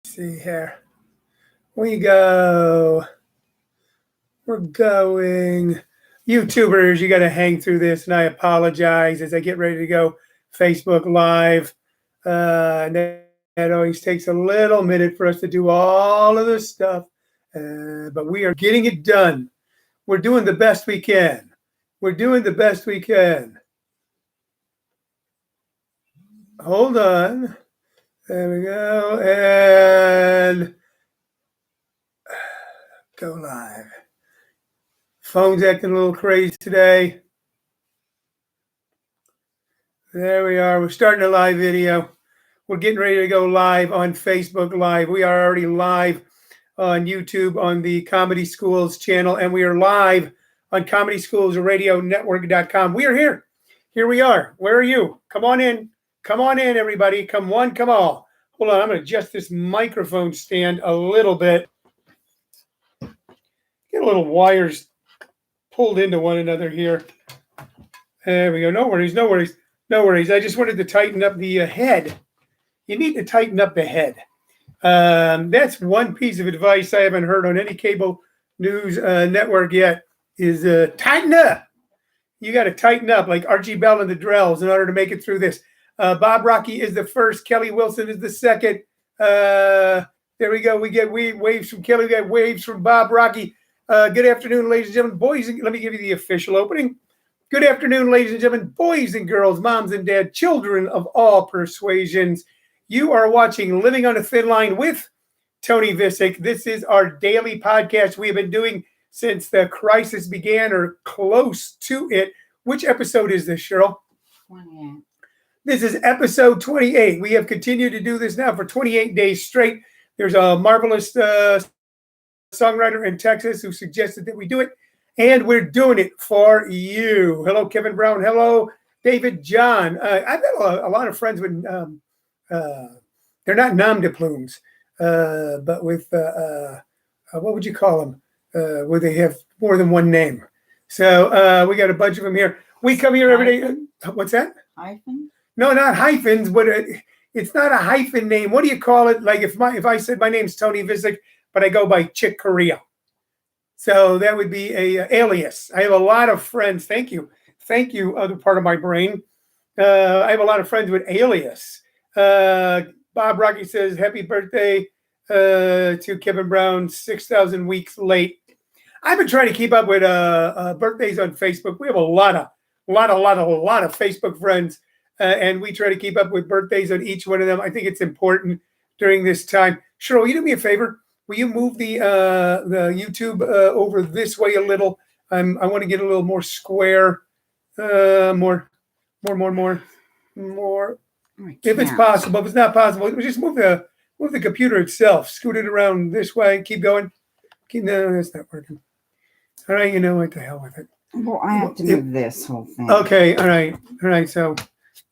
See here. We go. We're going. YouTubers, you got to hang through this, and I apologize as I get ready to go Facebook Live. And that always takes a little minute for us to do all of this stuff, but we are getting it done. We're doing the best we can. We're doing the best we can. Hold on. There we go. And go live. Phone's acting a little crazy today. There we are. We're starting a live video. We're getting ready to go live on Facebook Live. We are already live on YouTube on the Comedy Schools channel, and we are live on ComedySchoolsRadioNetwork.com. We are here. Here we are. Where are you? Come on in. Come on in, everybody. Come one, come all. Hold on. I'm going to adjust this microphone stand a little bit. Get a little wires pulled into one another here. There we go. No worries. No worries. No worries. I just wanted to tighten up the head. You need to tighten up the head. That's one piece of advice I haven't heard on any cable news network yet is tighten up. You got to tighten up like Archie Bell and the Drells in order to make it through this. Bob Rocky is the first. Kelly Wilson is the second. There we go. We get waves from Kelly. We got waves from Bob Rocky. Good afternoon, ladies and gentlemen. Boys, let me give you the official opening. Good afternoon, ladies and gentlemen, boys and girls, moms and dads, children of all persuasions. You are watching Living on a Thin Line with Tony Vicich. This is our daily podcast we have been doing since the crisis began or close to it. Which episode is this, Cheryl? 28. This is episode 28. We have continued to do this now for 28 days straight. There's a marvelous songwriter in Texas who suggested that we do it, and we're doing it for you. Hello, Kevin Brown. Hello, David John. I've got a lot of friends with, they're not nom de plumes, but with, what would you call them? Where they have more than one name. So we got a bunch of them here. We come here every day. What's that? Hyphen? No, not hyphens, but it's not a hyphen name. What do you call it? Like if I said my name's Tony Vicich, but I go by Chick Corea. So that would be a alias. I have a lot of friends. Thank you. Thank you, other part of my brain. I have a lot of friends with alias. Bob Rocky says, happy birthday to Kevin Brown, 6,000 weeks late. I've been trying to keep up with birthdays on Facebook. We have a lot of Facebook friends, and we try to keep up with birthdays on each one of them. I think it's important during this time. Cheryl, will you do me a favor? Will you move the YouTube over this way a little? I want to get a little more square, more. If it's possible. If it's not possible, just move the computer itself. Scoot it around this way. Keep going. No, that's not working. All right, you know what? The hell with it. Well, I have to move this whole thing. Okay, all right. So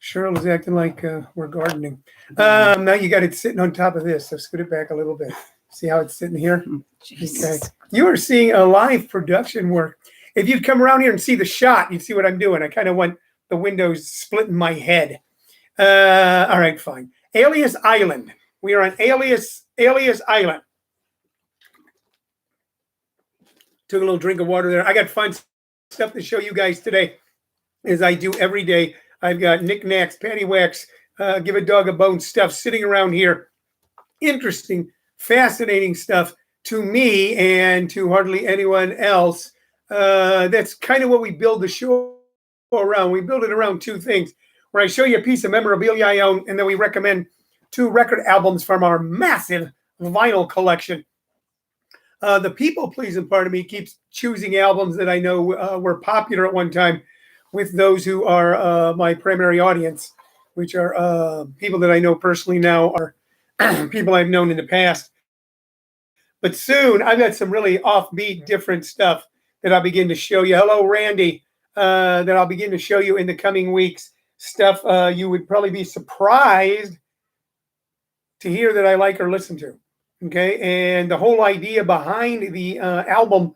Cheryl is acting like we're gardening. Now you got it sitting on top of this. So scoot it back a little bit. See how it's sitting here? Okay. You are seeing a live production work. If you'd come around here and see the shot, you'd see what I'm doing. I kind of want the windows split in my head. All right, fine. Alias Island. We are on Alias Island. Took a little drink of water there. I got fun stuff to show you guys today, as I do every day. I've got knickknacks, paddywhacks, give a dog a bone stuff sitting around here. Interesting, fascinating stuff to me and to hardly anyone else. That's kind of what we build the show around. We build it around two things, where I show you a piece of memorabilia I own, and then we recommend 2 record albums from our massive vinyl collection. The people-pleasing part of me keeps choosing albums that I know were popular at one time with those who are my primary audience, which are people that I know personally now, are people I've known in the past. But soon, I've got some really offbeat, different stuff that I'll begin to show you. Hello, Randy. That I'll begin to show you in the coming weeks. Stuff you would probably be surprised to hear that I like or listen to. Okay, and the whole idea behind the album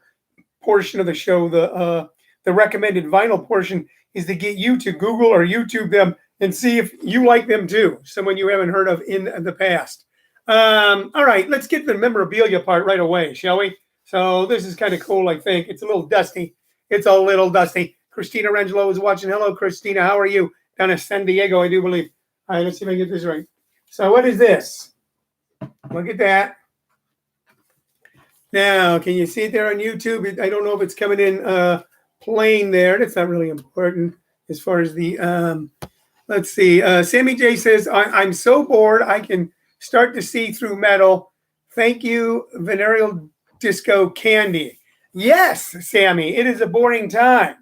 portion of the show, the recommended vinyl portion, is to get you to Google or YouTube them and see if you like them too. Someone you haven't heard of in the past. All right, let's get to the memorabilia part right away, shall we? So this is kind of cool, I think. It's a little dusty. It's a little dusty. Christina Rangelo is watching. Hello, Christina. How are you? Down in San Diego, I do believe. All right, let's see if I can get this right. So what is this? Look at that. Now, can you see it there on YouTube? I don't know if it's coming in plain there. That's not really important as far as the, let's see. Sammy J says, I'm so bored, I can start to see through metal. Thank you, Venereal Disco Candy. Yes, Sammy, it is a boring time.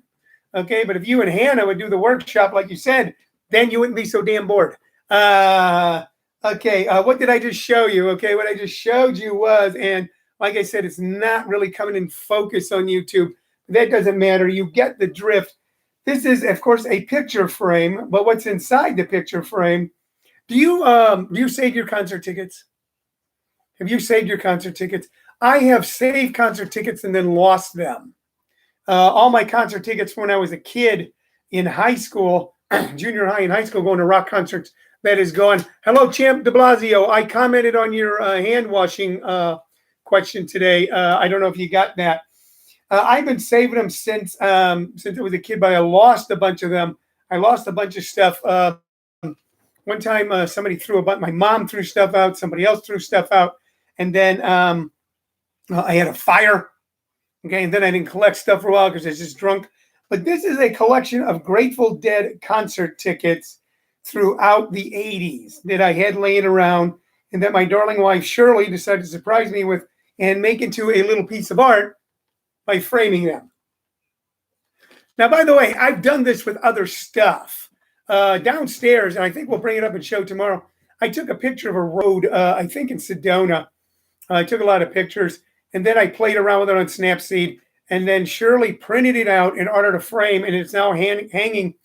Okay, but if you and Hannah would do the workshop like you said, then you wouldn't be so damn bored. Okay, what did I just show you? Okay, what I just showed you was, and like I said, it's not really coming in focus on YouTube. That doesn't matter. You get the drift. This is, of course, a picture frame, but what's inside the picture frame? Do you save your concert tickets? Have you saved your concert tickets? I have saved concert tickets and then lost them. All my concert tickets from when I was a kid in high school, junior high and high school, going to rock concerts, that is gone. Hello, Champ de Blasio. I commented on your hand washing question today. I don't know if you got that. I've been saving them since I was a kid, but I lost a bunch of them. I lost a bunch of stuff. One time, somebody threw a bunch. My mom threw stuff out. Somebody else threw stuff out, and then I had a fire. Okay, and then I didn't collect stuff for a while because I was just drunk. But this is a collection of Grateful Dead concert tickets throughout the 80s that I had laying around, and that my darling wife Shirley decided to surprise me with and make into a little piece of art by framing them. Now, by the way, I've done this with other stuff. Downstairs, and I think we'll bring it up and show tomorrow, I took a picture of a road, I think in Sedona. I took a lot of pictures, and then I played around with it on Snapseed, and then Shirley printed it out in order to frame, and it's now hanging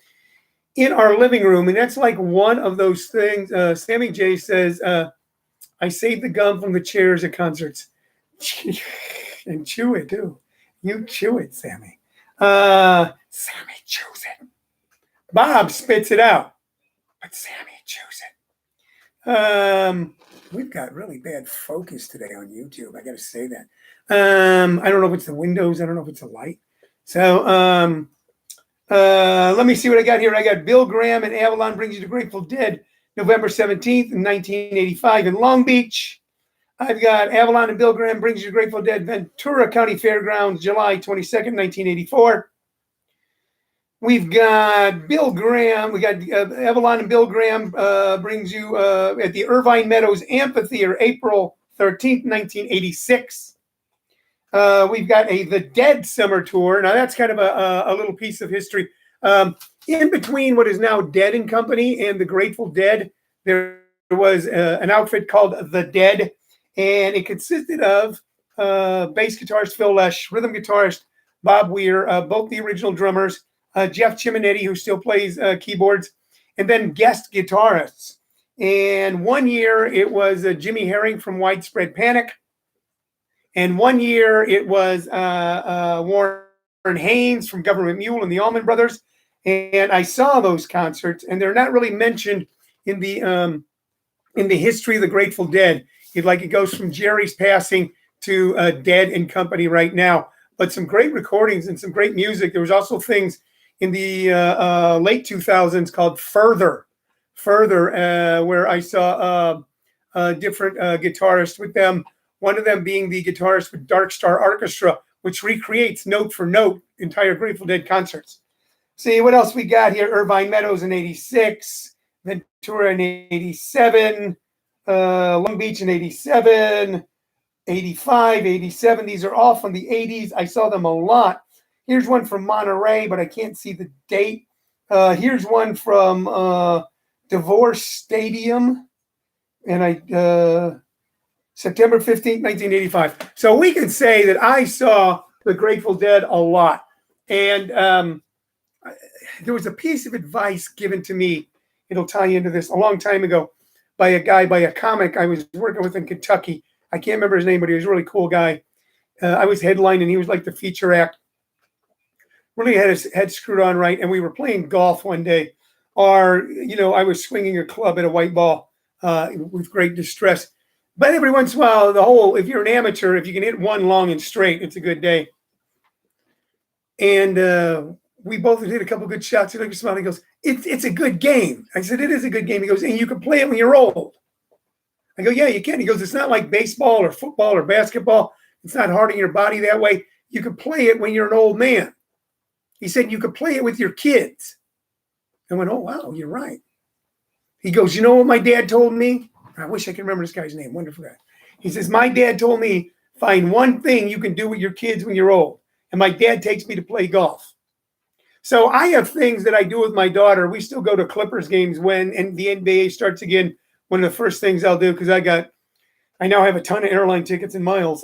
in our living room. And that's like one of those things. Sammy J says, I saved the gum from the chairs at concerts. And chew it, too. You chew it, Sammy. Sammy chews it. Bob spits it out, but Sammy chews it. We've got really bad focus today on YouTube. I got to say that. I don't know if it's the windows. I don't know if it's the light. So let me see what I got here. I got Bill Graham and Avalon Brings You to Grateful Dead, November 17th, 1985 in Long Beach. I've got Avalon and Bill Graham Brings You to Grateful Dead, Ventura County Fairgrounds, July 22nd, 1984. We've got Bill Graham. We got Avalon and Bill Graham Brings You at the Irvine Meadows Amphitheater, April 13th, 1986. We've got the Dead Summer Tour. Now, that's kind of a little piece of history. In between what is now Dead and Company and the Grateful Dead, there was an outfit called The Dead, and it consisted of bass guitarist Phil Lesh, rhythm guitarist Bob Weir, both the original drummers, Jeff Chiminetti, who still plays keyboards, and then guest guitarists. And one year it was Jimmy Herring from Widespread Panic. And one year it was Warren Haynes from Government Mule and the Allman Brothers. And I saw those concerts, and they're not really mentioned in the history of the Grateful Dead. It goes from Jerry's passing to Dead and Company right now. But some great recordings and some great music. There was also things in the late 2000s called Further, where I saw different guitarists with them. One of them being the guitarist with Dark Star Orchestra, which recreates note for note entire Grateful Dead concerts. See what else we got here. Irvine Meadows in 86, Ventura in 87, Long Beach in 87, 85, 87. These are all from the 80s. I saw them a lot. Here's one from Monterey, but I can't see the date. Here's one from Divorce Stadium, and September 15th, 1985. So we can say that I saw the Grateful Dead a lot. And there was a piece of advice given to me, it'll tie into this, a long time ago by a comic I was working with in Kentucky. I can't remember his name, but he was a really cool guy. I was headlining, he was like the feature act. Really had his head screwed on right, and we were playing golf one day. I was swinging a club at a white ball with great distress. But every once in a while, if you're an amateur, if you can hit one long and straight, it's a good day. And we both did a couple good shots. He looked at me, he goes, it's a good game. I said, it is a good game. He goes, and you can play it when you're old. I go, yeah, you can. He goes, it's not like baseball or football or basketball. It's not hard on your body that way. You can play it when you're an old man. He said, you could play it with your kids. I went, oh, wow, you're right. He goes, you know what my dad told me? I wish I could remember this guy's name. Wonderful guy. He says, my dad told me, find one thing you can do with your kids when you're old. And my dad takes me to play golf. So I have things that I do with my daughter. We still go to Clippers games when the NBA starts again. One of the first things I'll do, because I now have a ton of airline tickets and miles.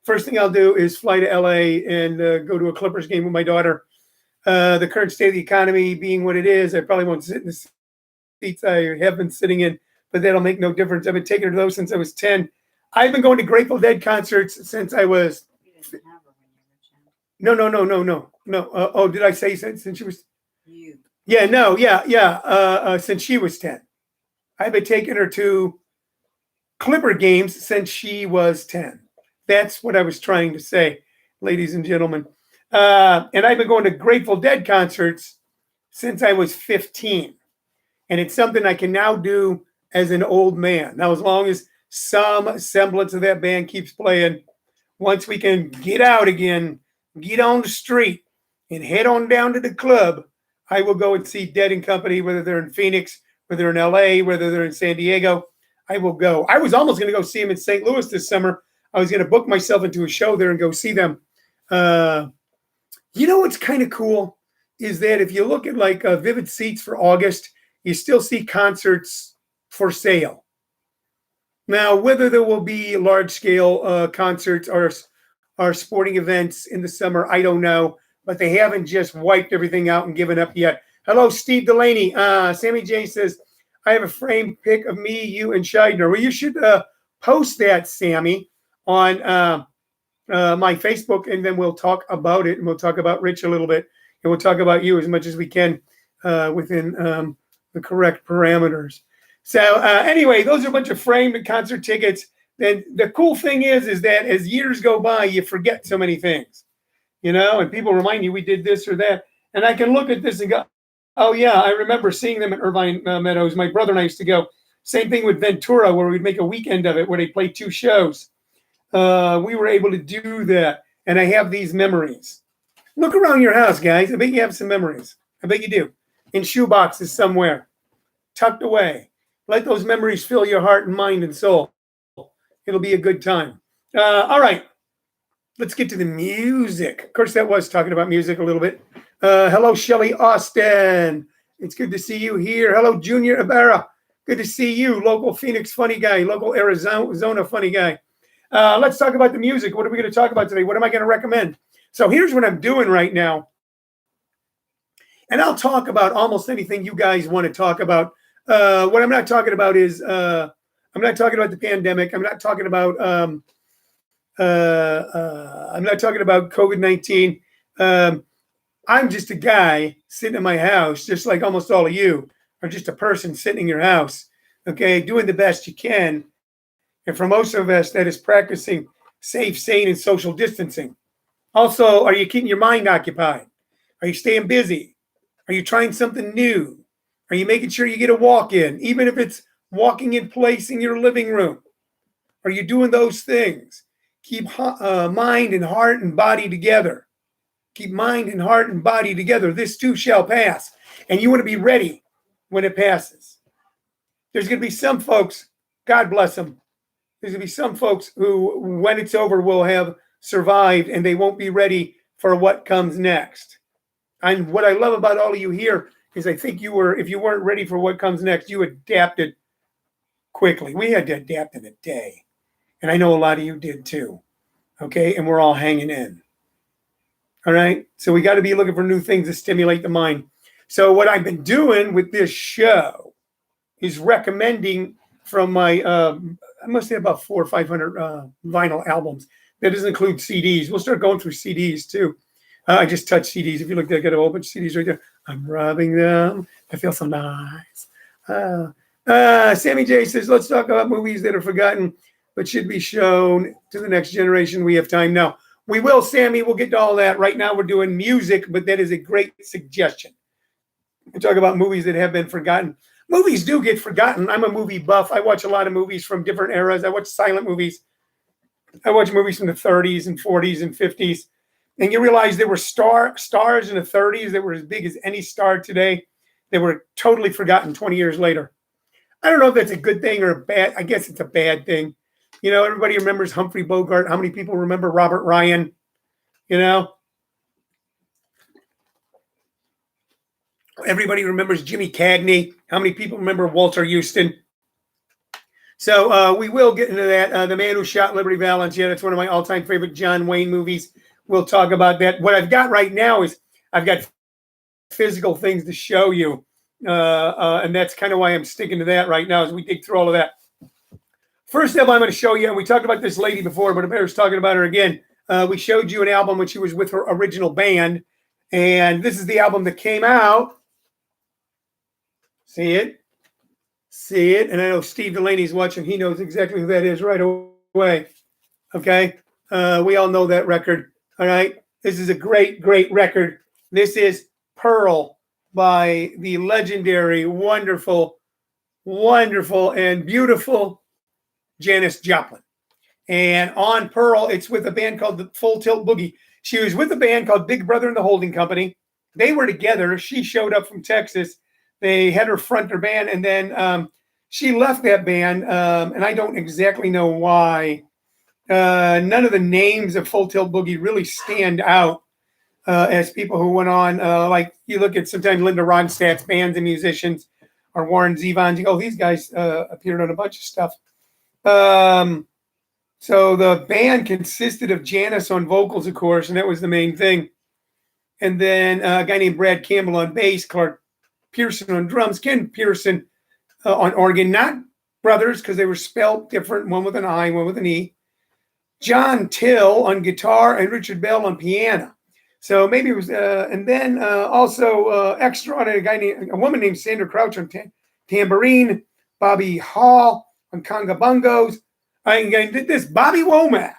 First thing I'll do is fly to LA and go to a Clippers game with my daughter. The current state of the economy being what it is, I probably won't sit in the seats I have been sitting in, but that'll make no difference. I've been taking her to those since I was 10. I've been going to Grateful Dead concerts since I was. No. Oh, did I say since she was? You. Yeah, no, yeah. Since she was 10. I've been taking her to Clipper games since she was 10. That's what I was trying to say, ladies and gentlemen. And I've been going to Grateful Dead concerts since I was 15. And it's something I can now do as an old man. Now, as long as some semblance of that band keeps playing, once we can get out again, get on the street, and head on down to the club, I will go and see Dead and Company, whether they're in Phoenix, whether they're in LA, whether they're in San Diego. I will go. I was almost going to go see them in St. Louis this summer. I was going to book myself into a show there and go see them. You know what's kind of cool is that if you look at like Vivid Seats for August, you still see concerts for sale. Now, whether there will be large-scale concerts or sporting events in the summer, I don't know. But they haven't just wiped everything out and given up yet. Hello, Steve Delaney. Sammy J says, I have a framed pic of me, you, and Scheidner. Well, you should post that, Sammy, on my Facebook, and then we'll talk about it, and we'll talk about Rich a little bit, and we'll talk about you as much as we can within the correct parameters. So anyway, those are a bunch of framed concert tickets. Then the cool thing is that as years go by, you forget so many things, and people remind you we did this or that. And I can look at this and go, oh, yeah, I remember seeing them at Irvine Meadows. My brother and I used to go. Same thing with Ventura, where we'd make a weekend of it, where they play 2 shows. We were able to do that. And I have these memories. Look around your house, guys. I bet you have some memories. I bet you do. In shoeboxes somewhere, tucked away. Let those memories fill your heart and mind and soul. It'll be a good time. All right. Let's get to the music. Of course, that was talking about music a little bit. Hello, Shelly Austin. It's good to see you here. Hello, Junior Ibarra. Good to see you, local Phoenix funny guy, local Arizona funny guy. Let's talk about the music. What are we going to talk about today? What am I going to recommend? So here's what I'm doing right now. And I'll talk about almost anything you guys want to talk about. What I'm not talking about is I'm not talking about the pandemic. I'm not talking about COVID-19. I'm just a guy sitting in my house, just like almost all of you are just a person sitting in your house, okay, doing the best you can. And for most of us, that is practicing safe, sane, and social distancing. Also, are you keeping your mind occupied? Are you staying busy? Are you trying something new? Are you making sure you get a walk in, even if it's walking in place in your living room? Are you doing those things? Keep mind and heart and body together. Keep mind and heart and body together. This too shall pass. And you want to be ready when it passes. There's going to be some folks, God bless them, there's going to be some folks who, when it's over, will have survived and they won't be ready for what comes next. And what I love about all of you here is I think if you weren't ready for what comes next, you adapted quickly. We had to adapt in a day. And I know a lot of you did too. Okay. And we're all hanging in. All right. So we got to be looking for new things to stimulate the mind. So what I've been doing with this show is recommending from my, I must have about 400 or 500 vinyl albums. That doesn't include CDs. We'll start going through CDs too. I just touched CDs. If you look, I got a whole bunch of CDs right there. I'm rubbing them. I feel so nice. Sammy J says, let's talk about movies that are forgotten but should be shown to the next generation. We have time now. We will, Sammy. We'll get to all that. Right now we're doing music, but that is a great suggestion. We talk about movies that have been forgotten. Movies do get forgotten. I'm a movie buff. I watch a lot of movies from different eras. I watch silent movies. I watch movies from the 30s and 40s and 50s. And you realize there were stars in the 30s that were as big as any star today. They were totally forgotten 20 years later. I don't know if that's a good thing or a bad. I guess it's a bad thing. You know, everybody remembers Humphrey Bogart. How many people remember Robert Ryan? You know, everybody remembers Jimmy Cagney. How many people remember Walter Houston? So we will get into that. The Man Who Shot Liberty Valance. Yeah, that's one of my all-time favorite John Wayne movies. We'll talk about that. What I've got right now is I've got physical things to show you. And that's kind of why I'm sticking to that right now as we dig through all of that. First up, I'm going to show you, and we talked about this lady before, but Bear's talking about her again. We showed you an album when she was with her original band, and this is the album that came out. See it? See it? And I know Steve Delaney's watching. He knows exactly who that is right away. Okay? We all know that record. All right? This is a great, great record. This is Pearl by the legendary, wonderful, wonderful, and beautiful Janis Joplin. And on Pearl, it's with a band called the Full Tilt Boogie. She was with a band called Big Brother and the Holding Company. They were together. She showed up from Texas. They had her front their band, and then she left that band, and I don't exactly know why. None of the names of Full Tilt Boogie really stand out as people who went on. Like you look at sometimes Linda Ronstadt's bands and musicians, or Warren Zevon's. You go, these guys appeared on a bunch of stuff. So the band consisted of Janis on vocals, of course, and that was the main thing. And then a guy named Brad Campbell on bass, Clark Pearson on drums, Ken Pearson on organ, not brothers because they were spelled different, one with an I, one with an E. John Till on guitar and Richard Bell on piano. So maybe it was, and then also extra on a woman named Sandra Crouch on tambourine, Bobby Hall on conga bongos. I did this. Bobby Womack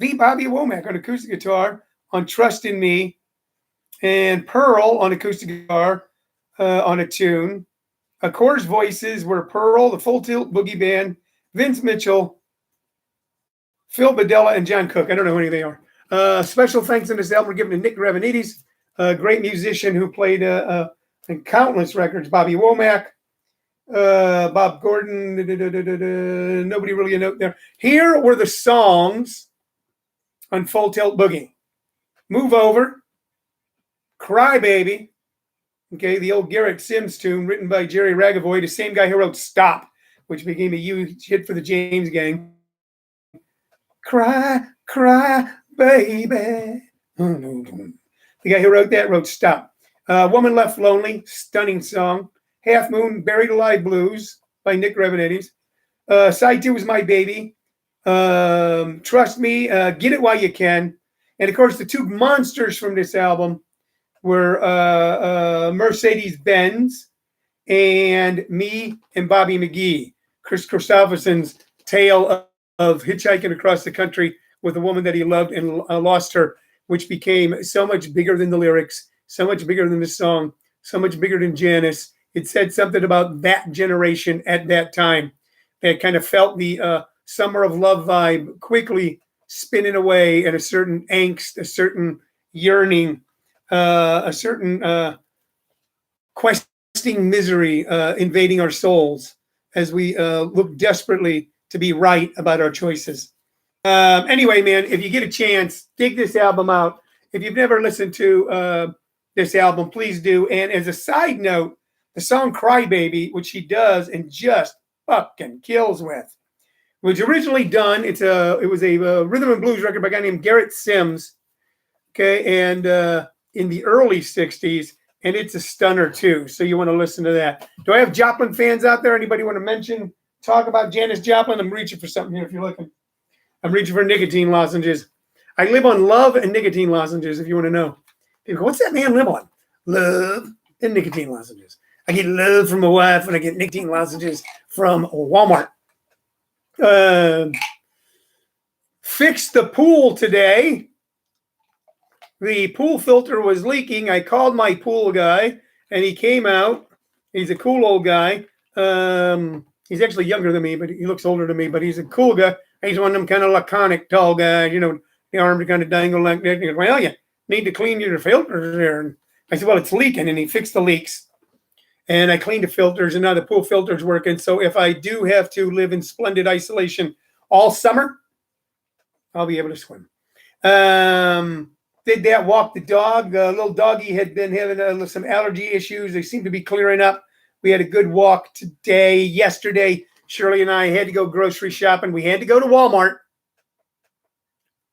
on acoustic guitar on Trust in Me, and Pearl on acoustic guitar on a tune. Of course, voices were Pearl, the Full Tilt Boogie Band, Vince Mitchell, Phil Badella, and John Cook. I don't know who any they are. Special thanks on this album were given to Nick Gravenides, a great musician who played in countless records. Bobby Womack, Bob Gordon, nobody really a note there. Here were the songs on Full Tilt Boogie. Move Over, Cry Baby, okay, the old Garrett Sims tune written by Jerry Ragavoy, the same guy who wrote Stop, which became a huge hit for the James Gang. Cry, cry, baby. The guy who wrote that wrote Stop. Woman Left Lonely, stunning song. Half Moon, Buried Alive Blues by Nick Gravenides. Side 2 was My Baby. Trust Me, Get It While You Can. And of course, the two monsters from this album were Mercedes-Benz and Me and Bobby McGee. Chris Christopherson's tale of hitchhiking across the country with a woman that he loved and lost her, which became so much bigger than the lyrics, so much bigger than the song, so much bigger than Janis. It said something about that generation at that time that kind of felt the summer of love vibe quickly spinning away, and a certain angst, a certain yearning, a certain questing misery invading our souls as we look desperately to be right about our choices. Anyway, man, if you get a chance, dig this album out. If you've never listened to this album, please do. And as a side note, the song Cry Baby, which she does and just fucking kills with, was originally done. It was a rhythm and blues record by a guy named Garrett Sims. Okay, and in the early 60s, and it's a stunner too. So you want to listen to that. Do I have Joplin fans out there? Anybody want to talk about Janis Joplin? I'm reaching for something here if you're looking. I'm reaching for nicotine lozenges. I live on love and nicotine lozenges, if you want to know. People go, what's that man live on? Love and nicotine lozenges. I get love from my wife, and I get nicotine lozenges from Walmart. Fixed the pool today. The pool filter was leaking. I called my pool guy, and he came out. He's a cool old guy. He's actually younger than me, but he looks older than me. But he's a cool guy. He's one of them kind of laconic tall guys, the arms kind of dangle like that. He goes, well, you need to clean your filters there. And I said, well, it's leaking, and he fixed the leaks. And I cleaned the filters, and now the pool filter's working. So if I do have to live in splendid isolation all summer, I'll be able to swim. Did that, walk the dog. Little doggy had been having some allergy issues. They seem to be clearing up. We had a good walk today. Yesterday, Shirley and I had to go grocery shopping. We had to go to Walmart.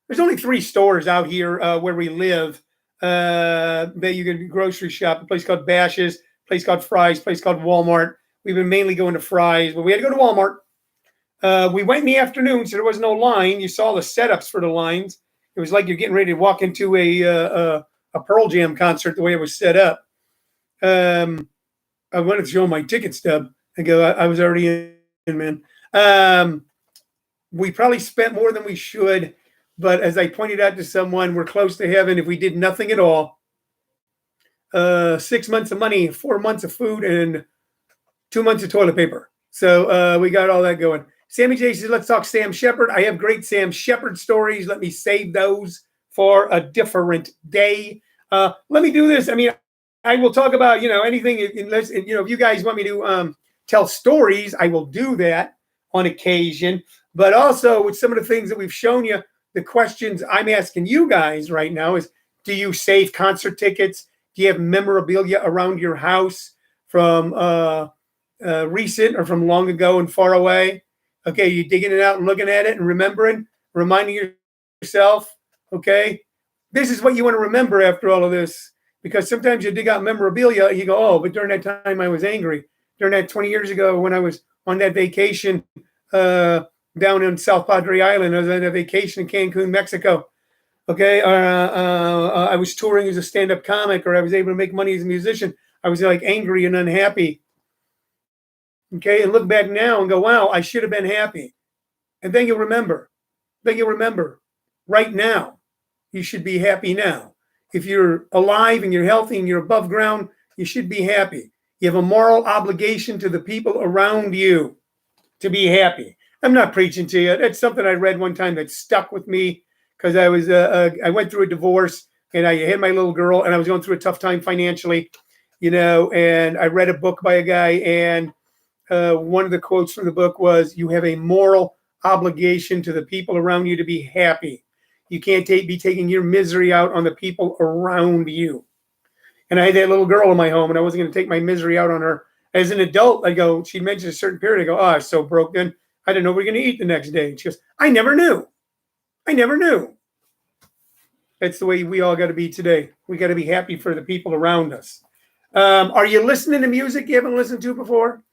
There's only 3 stores out here where we live that you can grocery shop. A place called Bash's, a place called Fry's, a place called Walmart. We've been mainly going to Fry's, but we had to go to Walmart. We went in the afternoon, so there was no line. You saw the setups for the lines. It was like you're getting ready to walk into a Pearl Jam concert the way it was set up. I wanted to show my ticket stub and go, I was already in, man. We probably spent more than we should, but as I pointed out to someone, we're close to heaven if we did nothing at all. 6 months of money, 4 months of food, and 2 months of toilet paper. So we got all that going. Sammy J says, let's talk Sam Shepard. I have great Sam Shepard stories. Let me save those for a different day. Let me do this. I mean, I will talk about, anything unless, if you guys want me to tell stories, I will do that on occasion. But also with some of the things that we've shown you, the questions I'm asking you guys right now is, do you save concert tickets? Do you have memorabilia around your house from recent or from long ago and far away? Okay, you're digging it out and looking at it and reminding yourself, okay, this is what you want to remember after all of this. Because sometimes you dig out memorabilia, you go, oh, but during that time I was angry. During that 20 years ago when I was on that vacation down in South Padre Island, I was on a vacation in Cancun, Mexico. Okay, I was touring as a stand-up comic, or I was able to make money as a musician. I was like angry and unhappy. Okay, and look back now and go, wow, I should have been happy. And then you'll remember. Right now, you should be happy now. If you're alive and you're healthy and you're above ground, you should be happy. You have a moral obligation to the people around you to be happy. I'm not preaching to you. That's something I read one time that stuck with me because I went through a divorce and I had my little girl and I was going through a tough time financially, and I read a book by a guy, and one of the quotes from the book was, you have a moral obligation to the people around you to be happy. You can't be taking your misery out on the people around you. And I had that little girl in my home, and I wasn't going to take my misery out on her. As an adult, I go, she mentioned a certain period. I go, oh, I was so broken. I didn't know we were going to eat the next day. And she goes, I never knew. That's the way we all got to be today. We got to be happy for the people around us. Are you listening to music you haven't listened to before?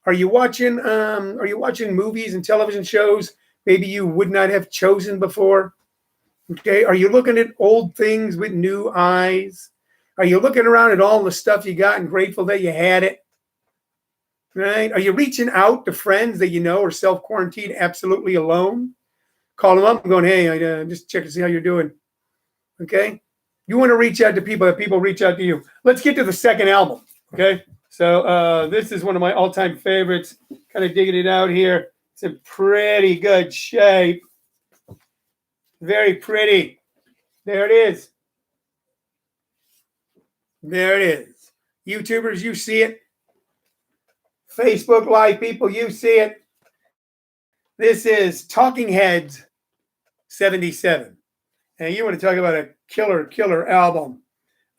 Are you watching movies and television shows maybe you would not have chosen before? Okay, are you looking at old things with new eyes? Are you looking around at all the stuff you got and grateful that you had it? Right? Are you reaching out to friends that you know are self-quarantined absolutely alone? Call them up and going, hey, I just check to see how you're doing. Okay? You want to reach out to people, that people reach out to you. Let's get to the second album. Okay? So this is one of my all-time favorites. Kind of digging it out here. It's in pretty good shape. Very pretty. There it is. There it is. YouTubers, you see it. Facebook Live people, you see it. This is Talking Heads 77. And you want to talk about a killer album.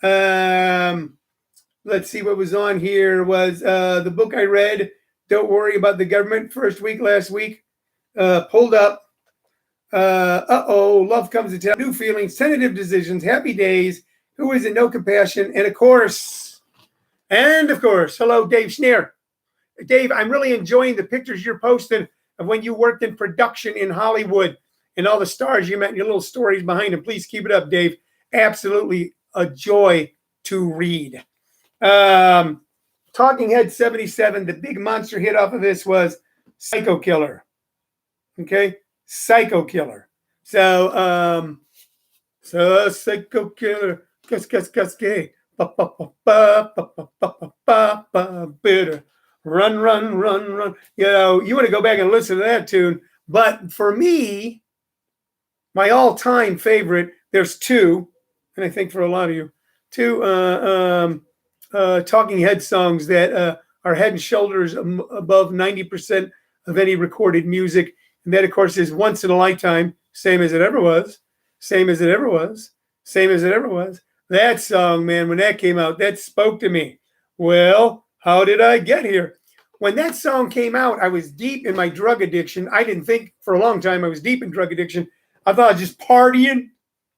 Let's see what was on here. Was the book I read, Don't Worry About the Government, first week last week. Pulled up. Love Comes to Town, New Feelings, Tentative Decisions, Happy Days, Who Is It, No Compassion, and of course, hello, Dave Schneer. Dave, I'm really enjoying the pictures you're posting of when you worked in production in Hollywood and all the stars you met and your little stories behind them. Please keep it up, Dave. Absolutely a joy to read. Talking Head 77, the big monster hit off of this was Psycho Killer. Okay? Psycho Killer. So Psycho Killer, cuss, gay. Bitter. Run. You know, you want to go back and listen to that tune. But for me, my all-time favorite, there's two, and I think for a lot of you, two Talking Head songs that are head and shoulders above 90% of any recorded music. And that, of course, is Once in a Lifetime, Same as It Ever Was, Same as It Ever Was, Same as It Ever Was. That song, man, when that came out, that spoke to me. Well, how did I get here? When that song came out, I was deep in my drug addiction. I didn't think for a long time I was deep in drug addiction. I thought I was just partying,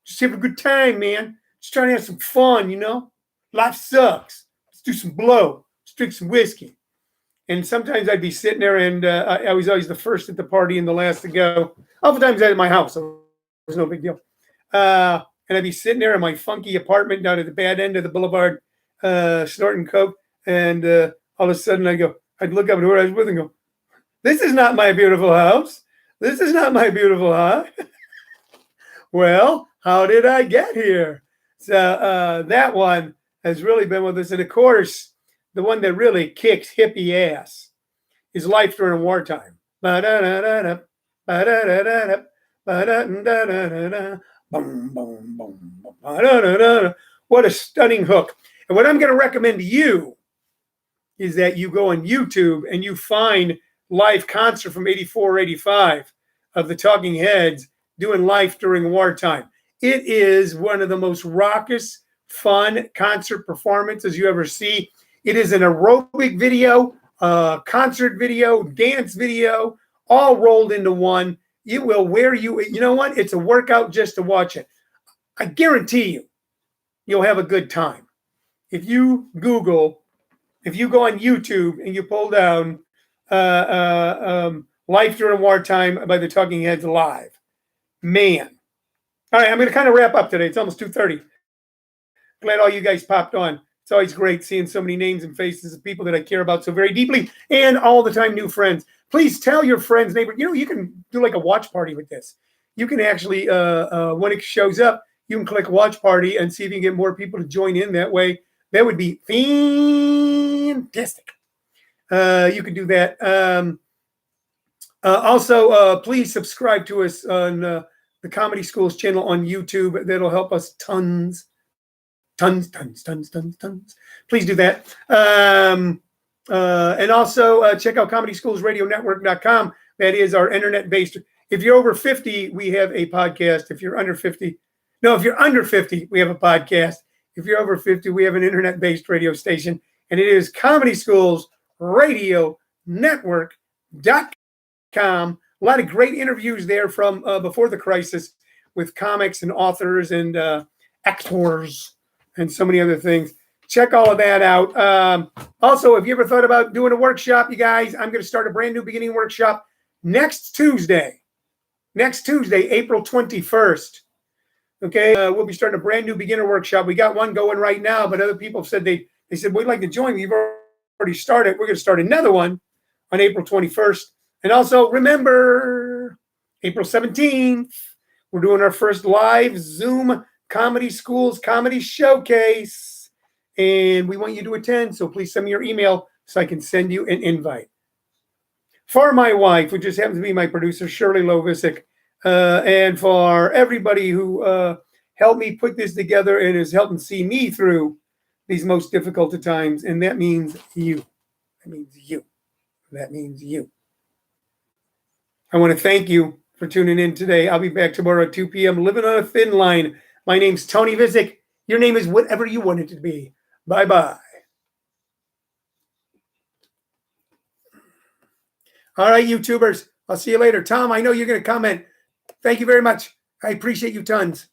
just have a good time, man. Just trying to have some fun, you know? Life sucks. Let's do some blow. Let's drink some whiskey. And sometimes I'd be sitting there, and I was always the first at the party and the last to go. Oftentimes at my house, so it was no big deal. And I'd be sitting there in my funky apartment down at the bad end of the boulevard, snorting coke. And all of a sudden I'd look up at who I was with and go, "This is not my beautiful house. This is not my beautiful house." Well, how did I get here? So that one has really been with us. And of course, the one that really kicks hippie ass is Life During Wartime. What a stunning hook. And what I'm going to recommend to you is that you go on YouTube and you find live concert from 84 or 85 of the Talking Heads doing Life During Wartime. It is one of the most raucous, fun concert performances you ever see. It is an aerobic video, concert video, dance video, all rolled into one. It will wear you. You know what? It's a workout just to watch it. I guarantee you, you'll have a good time. If you go on YouTube and you pull down Life During Wartime by the Talking Heads live, man. All right, I'm going to kind of wrap up today. It's almost 2:30. Glad all you guys popped on. It's always great seeing so many names and faces of people that I care about so very deeply, and all the time new friends. Please tell your friends, neighbors. You know, you can do like a watch party with this. You can actually, when it shows up, you can click watch party and see if you can get more people to join in that way. That would be fantastic. You can do that. Also, please subscribe to us on the Comedy Schools channel on YouTube. That'll help us tons. Please do that. And also check out ComedySchoolsRadioNetwork.com. That is our internet-based. If you're over 50, we have a podcast. If you're under 50, we have a podcast. If you're over 50, we have an internet-based radio station, and it is ComedySchoolsRadioNetwork.com. A lot of great interviews there from before the crisis with comics and authors and actors and so many other things. Check all of that out. Also, if you ever thought about doing a workshop, you guys, I'm going to start a brand new beginning workshop next Tuesday, April 21st. Okay, we'll be starting a brand new beginner workshop. We got one going right now, but other people have said they said, we'd like to join. We've already started. We're going to start another one on April 21st. And also remember, April 17th, we're doing our first live Zoom Comedy Schools Comedy Showcase. And we want you to attend. So please send me your email so I can send you an invite. For my wife, who just happens to be my producer, Shirley Vicich, and for everybody who helped me put this together and is helping see me through these most difficult of times. And that means you. That means you. I want to thank you for tuning in today. I'll be back tomorrow at 2 p.m. living on a thin line. My name's Tony Vicich. Your name is whatever you want it to be. Bye-bye. All right, YouTubers. I'll see you later. Tom, I know you're going to comment. Thank you very much. I appreciate you tons.